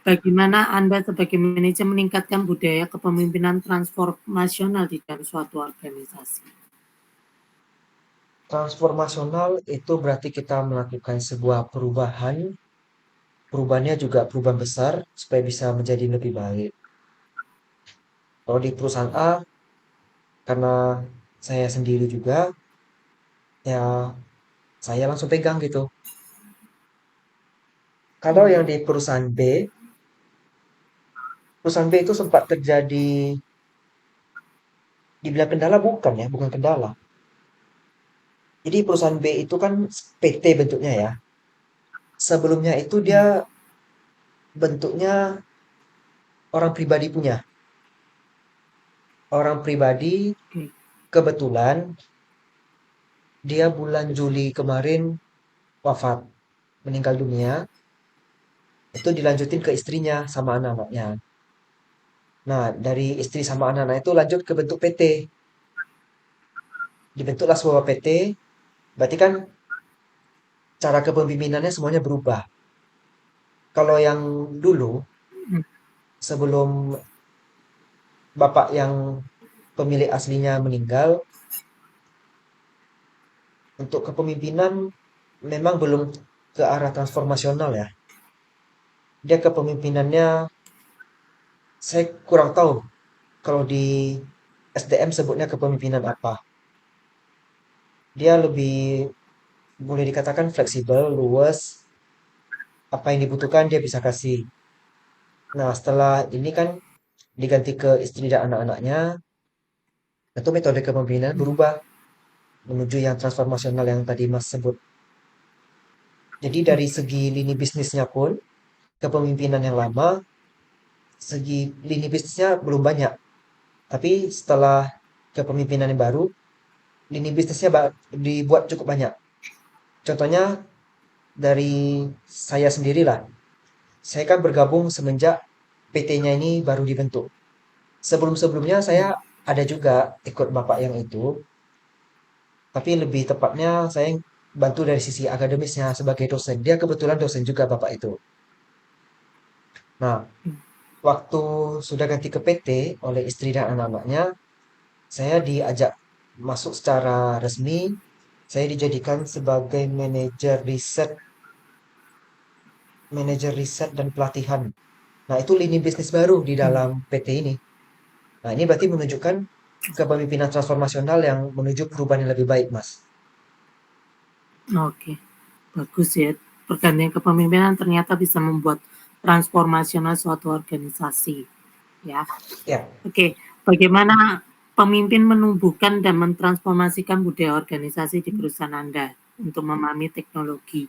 Bagaimana Anda sebagai manajer meningkatkan budaya kepemimpinan transformasional di dalam suatu organisasi? transformasional itu berarti kita melakukan sebuah perubahan. Perubahannya juga perubahan besar supaya bisa menjadi lebih baik. Kalau di perusahaan A, karena saya sendiri juga, ya saya langsung pegang gitu. Kalau yang Hmm. di perusahaan B itu sempat terjadi, dibilang kendala bukan ya, bukan kendala. Jadi perusahaan B itu kan PT bentuknya ya. Sebelumnya itu dia Hmm. bentuknya orang pribadi punya. Orang pribadi Oke. kebetulan dia bulan Juli kemarin wafat, meninggal dunia. Itu dilanjutin ke istrinya sama anak-anaknya. Nah, dari istri sama anak-anak itu lanjut ke bentuk PT. Dibentuklah sebuah PT, berarti kan cara kepemimpinannya semuanya berubah. Kalau yang dulu, Hmm. sebelum bapak yang pemilik aslinya meninggal, untuk kepemimpinan memang belum ke arah transformasional ya. Dia kepemimpinannya, saya kurang tahu kalau di SDM sebutnya kepemimpinan apa. Dia lebih boleh dikatakan fleksibel, luwes, apa yang dibutuhkan dia bisa kasih. Nah, setelah ini kan diganti ke istri dan anak-anaknya, tentu metode kepemimpinan Hmm. berubah menuju yang transformasional yang tadi Mas sebut. Jadi dari Oke. segi lini bisnisnya pun, kepemimpinan yang lama, segi lini bisnisnya belum banyak. Tapi setelah kepemimpinan yang baru, lini bisnisnya dibuat cukup banyak. Contohnya dari saya sendirilah. Saya kan bergabung semenjak PT-nya ini baru dibentuk. Sebelum-sebelumnya saya Hmm. ada juga ikut bapak yang itu, tapi lebih tepatnya saya bantu dari sisi akademisnya sebagai dosen. Dia kebetulan dosen juga bapak itu. Nah, Hmm. waktu sudah ganti ke PT oleh istri dan anak-anaknya, saya diajak masuk secara resmi. Saya dijadikan sebagai manajer riset dan pelatihan. Nah, itu lini bisnis baru di Hmm. dalam PT ini. Nah, ini berarti menunjukkan kepemimpinan transformasional yang menuju perubahan yang lebih baik, Mas. Oke. Bagus ya. Pergantian kepemimpinan ternyata bisa membuat transformasional suatu organisasi. Ya, Ya, oke. Bagaimana pemimpin menumbuhkan dan mentransformasikan budaya organisasi di perusahaan Anda untuk memahami teknologi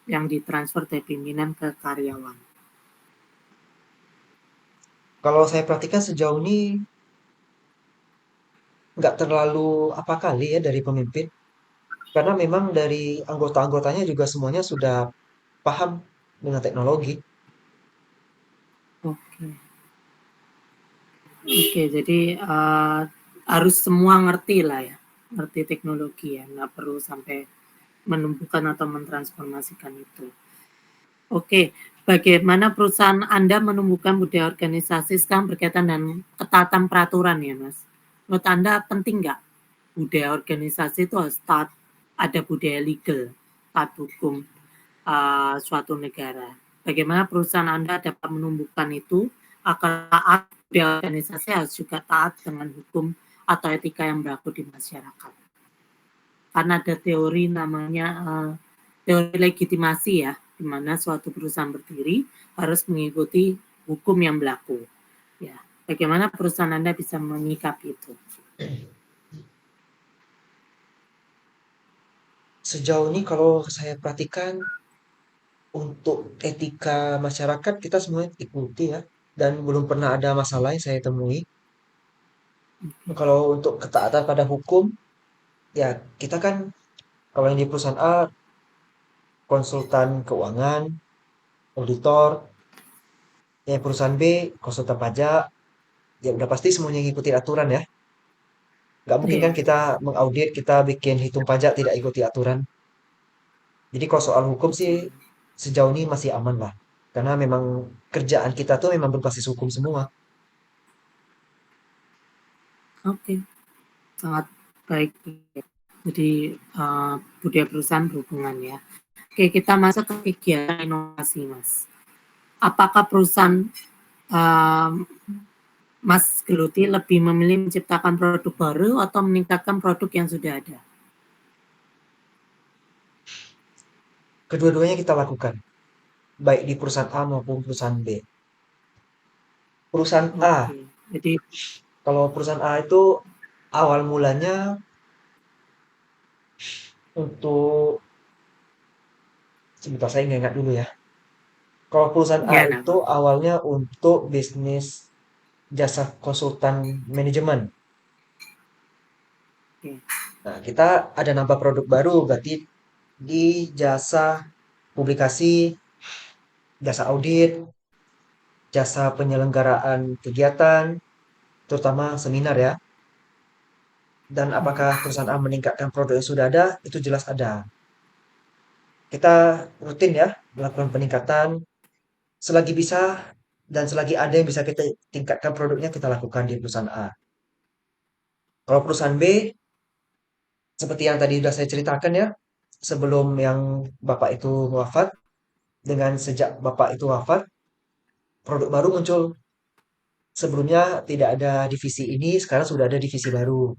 yang ditransfer dari pimpinan ke karyawan? kalau saya perhatikan sejauh ini nggak terlalu apa kali ya dari pemimpin, karena memang dari anggota-anggotanya juga semuanya sudah paham dengan teknologi. Oke, oke. Jadi harus semua ngerti lah ya, ngerti teknologi ya, nggak perlu sampai menumbuhkan atau mentransformasikan itu. Oke, bagaimana perusahaan Anda menumbuhkan budaya organisasi sekarang berkaitan dengan ketaatan peraturan ya, Mas? Menurut Anda penting nggak budaya organisasi itu harus taat, ada budaya legal, taat hukum suatu negara. Bagaimana perusahaan Anda dapat menumbuhkan itu agar taat budaya organisasi harus juga taat dengan hukum atau etika yang berlaku di masyarakat. Karena ada teori namanya teori legitimasi ya, di mana suatu perusahaan berdiri harus mengikuti hukum yang berlaku. Ya, bagaimana perusahaan Anda bisa menyikapi itu? Sejauh ini kalau saya perhatikan untuk etika masyarakat kita semuanya ikuti ya, dan belum pernah ada masalah yang saya temui. Oke, Kalau untuk ketaatan pada hukum, ya kita kan kalau yang di perusahaan A konsultan keuangan, auditor, ya perusahaan B konsultan pajak, ya udah pasti semuanya ngikutin aturan ya. Nggak mungkin kan iya, kita mengaudit, kita bikin hitung pajak tidak ikuti aturan. Jadi kalau soal hukum sih betul. sejauh ini masih aman lah. Karena memang kerjaan kita tuh memang berbasis hukum semua. Oke, sangat baik. Jadi budaya perusahaan berhubungan ya. Oke, kita masuk ke kegiatan inovasi, Mas. Apakah perusahaan um, Mas Geluti lebih memilih menciptakan produk baru atau meningkatkan produk yang sudah ada? Kedua-duanya kita lakukan, baik di perusahaan A maupun perusahaan B. Perusahaan A, Oke, jadi kalau perusahaan A itu awal mulanya untuk, sebentar saya ingat dulu ya. Kalau perusahaan A ya nggak itu apa-apa. awalnya untuk bisnis jasa konsultan manajemen. Oke, Nah, kita ada nambah produk baru, berarti di jasa publikasi, jasa audit, jasa penyelenggaraan kegiatan, terutama seminar ya. Dan apakah perusahaan A meningkatkan produk yang sudah ada? Itu jelas ada. Kita rutin ya melakukan peningkatan selagi bisa dan selagi ada yang bisa kita tingkatkan produknya kita lakukan di perusahaan A. Kalau perusahaan B, seperti yang tadi sudah saya ceritakan ya, sebelum yang Bapak itu wafat, dengan sejak Bapak itu wafat, produk baru muncul. Sebelumnya tidak ada divisi ini, sekarang sudah ada divisi baru.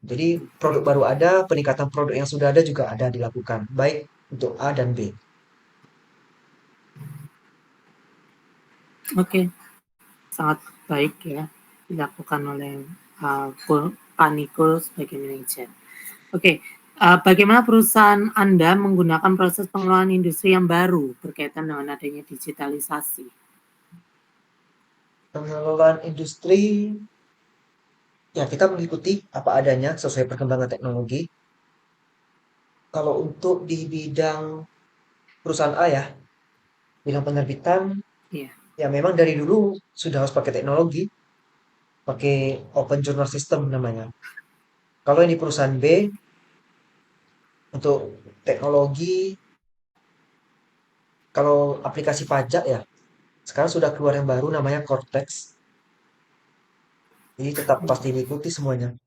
Jadi produk oke, baru ada, peningkatan produk yang sudah ada juga ada dilakukan, baik untuk A dan B. oke, sangat baik ya dilakukan oleh uh, Pak Niko sebagai manajer. Oke, bagaimana perusahaan Anda menggunakan proses pengelolaan industri yang baru berkaitan dengan adanya digitalisasi? Pengelolaan industri, ya kita mengikuti apa adanya sesuai perkembangan teknologi. Kalau untuk di bidang perusahaan A ya, bidang penerbitan, Iya, ya memang dari dulu sudah harus pakai teknologi, pakai open journal system namanya. Kalau yang di perusahaan B, untuk teknologi, kalau aplikasi pajak ya, sekarang sudah keluar yang baru namanya Cortex. Jadi tetap pasti oke, diikuti semuanya.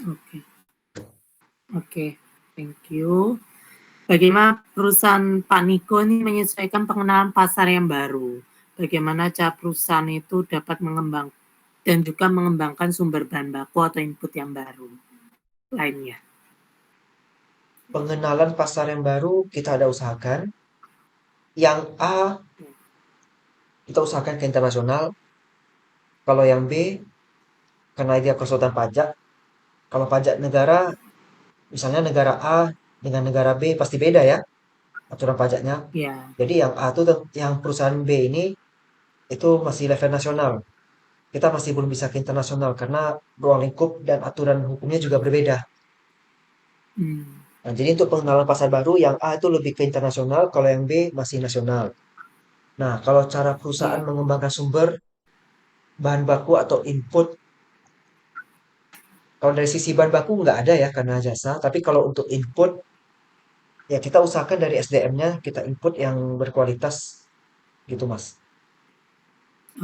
oke, oke, thank you. Bagaimana perusahaan Pak Niko ini menyesuaikan pengenalan pasar yang baru? Bagaimana cara perusahaan itu dapat mengembang dan juga mengembangkan sumber bahan baku atau input yang baru lainnya? Pengenalan pasar yang baru kita ada usahakan. Yang A kita usahakan ke internasional, kalau yang B karena dia konsultan pajak, kalau pajak negara, misalnya negara A dengan negara B pasti beda ya aturan pajaknya. Ya, Jadi yang A itu yang perusahaan B ini itu masih level nasional. Kita masih belum bisa ke internasional karena ruang lingkup dan aturan hukumnya juga berbeda. hmm, Nah, jadi untuk pengenalan pasar baru yang A itu lebih ke internasional, kalau yang B masih nasional. Nah, kalau cara perusahaan ya, mengembangkan sumber bahan baku atau input, kalau dari sisi bahan baku nggak ada ya karena jasa, tapi kalau untuk input ya kita usahakan dari SDM-nya kita input yang berkualitas gitu, Mas.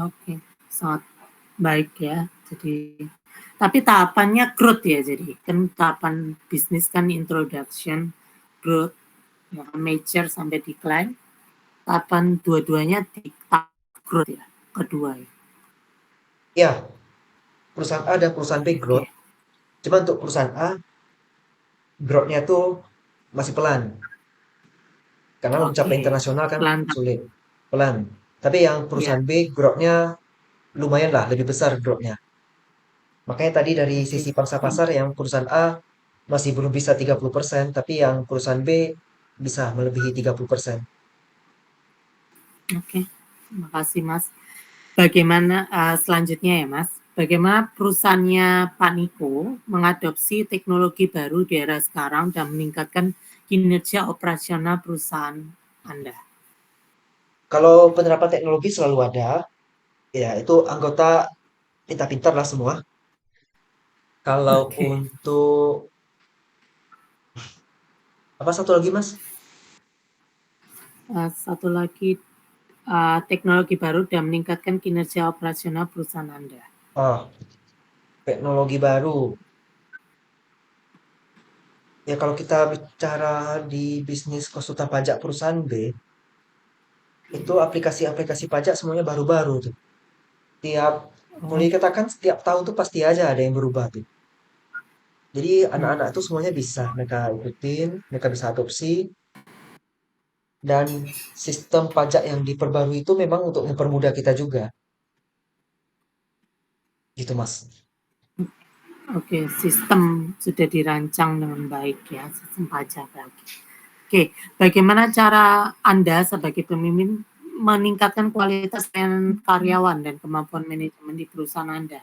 oke, sangat baik ya. Jadi, tapi tahapannya growth ya. Jadi kan tahapan bisnis kan introduction, growth, ya, mature sampai decline. Tahapan dua-duanya di tahap growth ya, kedua ya. Ya, perusahaan A dan perusahaan B growth. Oke, Cuma untuk perusahaan A, growth-nya tuh masih pelan. Karena untuk oke, capai internasional kan pelan sulit. Pelan. Tapi yang ya. perusahaan B, growth-nya lumayan lah, lebih besar growth-nya. Makanya tadi dari Oke, sisi pangsa pasar yang perusahaan A masih belum bisa 30%, tapi yang perusahaan B bisa melebihi 30%. oke. Terima kasih Mas. Bagaimana selanjutnya ya Mas? Bagaimana perusahaannya Pak Niko mengadopsi teknologi baru di era sekarang dan meningkatkan kinerja operasional perusahaan Anda? Kalau penerapan teknologi selalu ada, ya itu anggota pintar-pintar lah semua. Kalau Oke, untuk apa satu lagi Mas? satu lagi teknologi baru dan meningkatkan kinerja operasional perusahaan Anda. Oh, teknologi baru. Ya kalau kita bicara di bisnis konsultan pajak perusahaan B, itu aplikasi-aplikasi pajak semuanya baru-baru tuh. Tiap boleh Oh, dikatakan setiap tahun tuh pasti aja ada yang berubah tuh. Jadi anak-anak tuh hmm, semuanya bisa mereka ikutin, mereka bisa adopsi dan sistem pajak yang diperbarui itu memang untuk mempermudah kita juga. Gitu Mas. oke, sistem sudah dirancang dengan baik ya, sistem pajak lagi. Oke, bagaimana cara Anda sebagai pemimpin meningkatkan kualitas karyawan dan kemampuan manajemen di perusahaan Anda?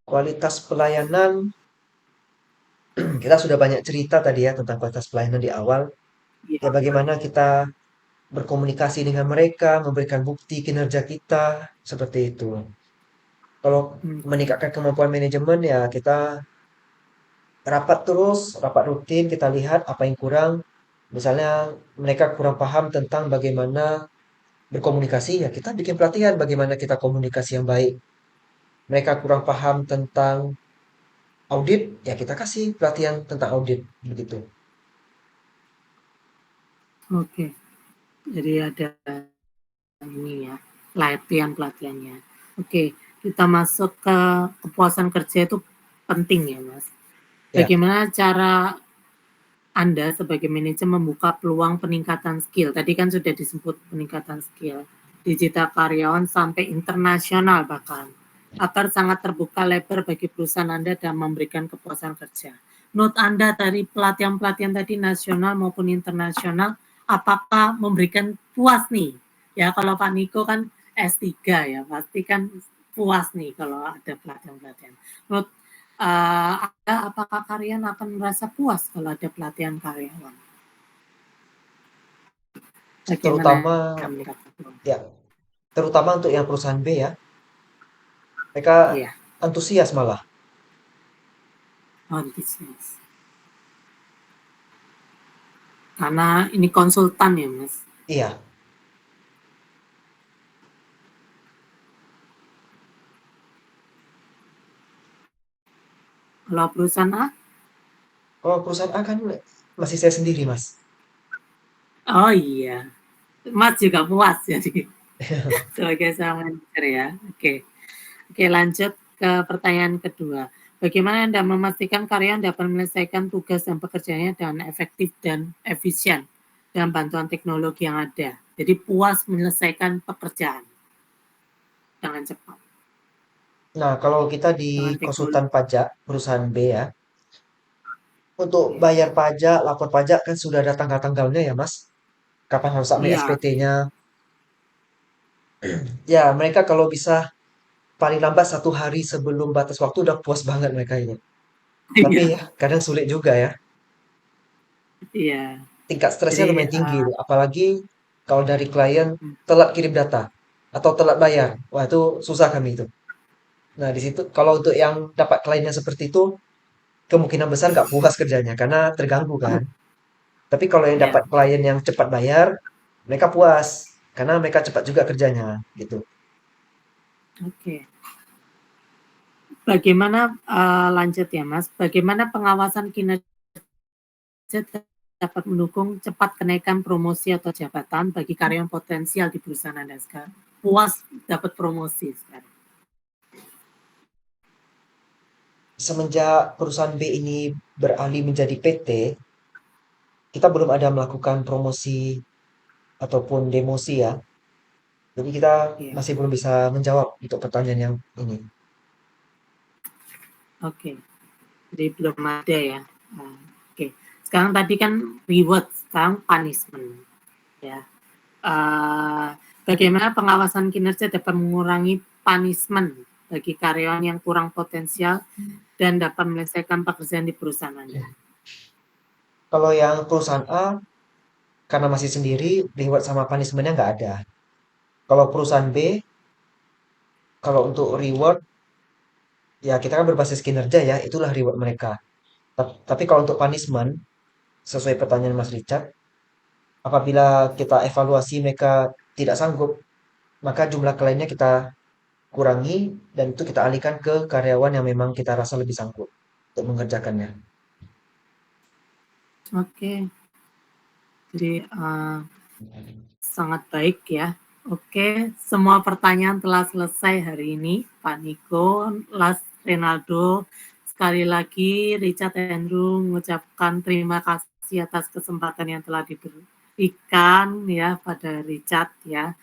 Kualitas pelayanan, kita sudah banyak cerita tadi ya tentang kualitas pelayanan di awal. Ya Ya, bagaimana kita berkomunikasi dengan mereka, memberikan bukti kinerja kita, seperti itu. Kalau oke, meningkatkan kemampuan manajemen ya kita rapat terus, rapat rutin, kita lihat apa yang kurang. Misalnya mereka kurang paham tentang bagaimana berkomunikasi, ya kita bikin pelatihan bagaimana kita komunikasi yang baik. Mereka kurang paham tentang audit, ya kita kasih pelatihan tentang audit, begitu. oke. Jadi ada ini ya, pelatihan-pelatihannya. Oke, kita masuk ke kepuasan kerja itu penting ya, Mas. Ya, Bagaimana cara Anda sebagai manajer membuka peluang peningkatan skill? Tadi kan sudah disebut peningkatan skill. Digital karyawan sampai internasional bahkan. Agar sangat terbuka lebar bagi perusahaan Anda dan memberikan kepuasan kerja. Menurut Anda dari pelatihan-pelatihan tadi nasional maupun internasional, apakah memberikan puas nih? Ya kalau Pak Niko kan S3 ya, pasti kan puas nih kalau ada pelatihan-pelatihan. Menurut apakah karyawan akan merasa puas kalau ada pelatihan karyawan? Bagaimana terutama meningkatkan peluang? ya, terutama untuk yang perusahaan B ya, mereka Iya, antusias malah. on business. Karena ini konsultan ya, Mas. Iya, Kalau perusahaan A, kalau perusahaan A kan masih saya sendiri, Mas. oh iya, Mas juga puas jadi sebagai seorang manajer ya. Oke, oke lanjut ke pertanyaan kedua. Bagaimana Anda memastikan karyawan dapat menyelesaikan tugas dan pekerjaannya dengan efektif dan efisien dengan bantuan teknologi yang ada. Jadi puas menyelesaikan pekerjaan dengan cepat Nah, kalau kita di dengan konsultan teknologi. pajak perusahaan B ya, untuk Ya. bayar pajak, lapor pajak kan sudah ada tanggal-tanggalnya ya, Mas. Kapan harus submit Iya, SPT-nya? Ya, mereka kalau bisa paling lambat 1 hari sebelum batas waktu udah puas banget mereka ini. Tapi iya, ya, kadang sulit juga ya. iya. Tingkat stresnya Jadi lumayan tinggi itu. Apalagi kalau dari klien hmm, telat kirim data atau telat bayar. Wah, itu susah kami itu. Nah, di situ kalau untuk yang dapat kliennya seperti itu, kemungkinan besar nggak puas kerjanya karena terganggu kan. Tapi kalau yang dapat ya, klien yang cepat bayar, mereka puas karena mereka cepat juga kerjanya gitu. oke. Bagaimana lanjut ya, Mas? Bagaimana pengawasan kinerja dapat mendukung cepat kenaikan promosi atau jabatan bagi karyawan potensial di perusahaan Anda sekarang? Puas dapat promosi sekarang. Semenjak perusahaan B ini beralih menjadi PT, kita belum ada melakukan promosi ataupun demosi ya. Jadi kita Ya, masih belum bisa menjawab untuk pertanyaan yang ini. oke. Jadi belum ada ya. Oke. Sekarang tadi kan reward, sekarang punishment. Ya. Bagaimana pengawasan kinerja dapat mengurangi punishment bagi karyawan yang kurang potensial dan dapat menyelesaikan pekerjaan di perusahaan Anda? Kalau yang perusahaan A, karena masih sendiri, reward sama punishment-nya nggak ada. Kalau perusahaan B, kalau untuk reward, ya kita kan berbasis kinerja ya, itulah reward mereka. Tapi kalau untuk punishment, sesuai pertanyaan Mas Richard, apabila kita evaluasi mereka tidak sanggup, maka jumlah kliennya kita kurangi dan itu kita alihkan ke karyawan yang memang kita rasa lebih sanggup untuk mengerjakannya. Oke, jadi sangat baik ya. Oke, semua pertanyaan telah selesai hari ini, Pak Niko, Las Renaldo. Sekali lagi, Richard Andrew mengucapkan terima kasih atas kesempatan yang telah diberikan ya pada Richard ya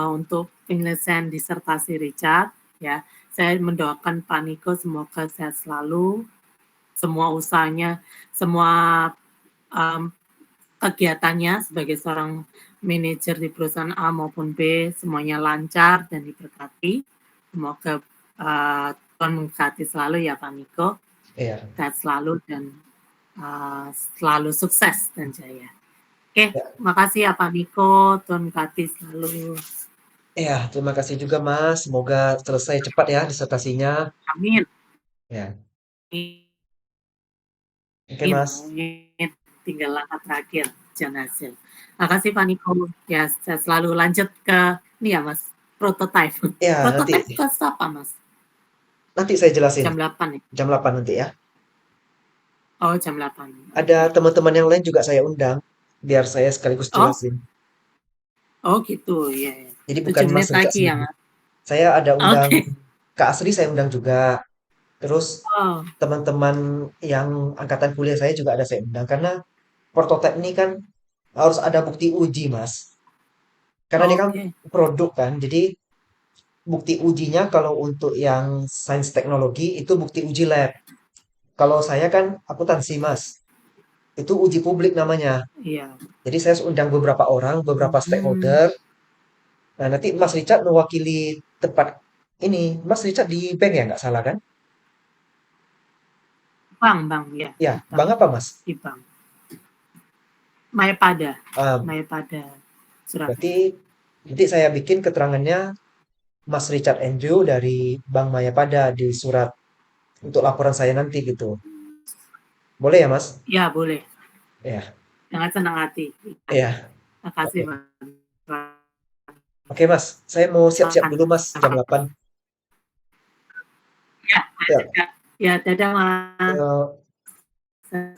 untuk penyelesaian disertasi Richard ya. Saya mendoakan Pak Niko semoga sehat selalu, semua usahanya, semua um, kegiatannya sebagai seorang manajer di perusahaan A maupun B semuanya lancar dan diberkati. Semoga Tuhan memberkati selalu ya Pak Niko, Iya, sehat selalu dan selalu sukses dan jaya. Oke, ya. makasih ya Pak Niko, Tuhan memberkati selalu. Iya, terima kasih juga Mas. Semoga selesai cepat ya disertasinya. Amin. Ya, oke Amin. Mas. Tinggal langkah terakhir, jangan hasil. Makasih Pak Niko. Ya, saya selalu lanjut ke ini ya Mas, prototype. Ya, Prototype nanti ke apa Mas? nanti saya jelasin. Jam 8 ya? Jam 8 nanti ya. Oh, jam 8. Ada Oke. teman-teman yang lain juga saya undang biar saya sekaligus Oh, jelasin. oh gitu. Ya, ya. Jadi 7 bukan Mas menit Richard lagi ya, sendiri. Mas? Saya ada undang Oke. Kak Asri saya undang juga. Terus Oh, teman-teman yang angkatan kuliah saya juga ada saya undang karena prototipe ini kan harus ada bukti uji, Mas. Karena dia kan oke. produk kan. Jadi bukti ujinya kalau untuk yang sains teknologi itu bukti uji lab. Kalau saya kan akuntansi, Mas. Itu uji publik namanya. Iya. Jadi saya undang beberapa orang, beberapa Hmm. stakeholder. Nah, nanti Mas Richard mewakili tempat ini. Mas Richard di bank ya, nggak salah kan? Bang, ya. Ya, Bang, bank apa, Mas? di Bang. Mayapada. Ah, Mayapada, berarti Surabaya. nanti saya bikin keterangannya Mas Richard Andrew dari Bank Mayapada di surat untuk laporan saya nanti gitu. Boleh ya, Mas? Ya, boleh. Ya, Dengan senang hati. ya. Terima kasih, Oke. Mas. Oke, Mas. Saya mau siap-siap Akan dulu, Mas, jam 8. ya, saya Ya, juga. Ya, dadah, Mas. ya.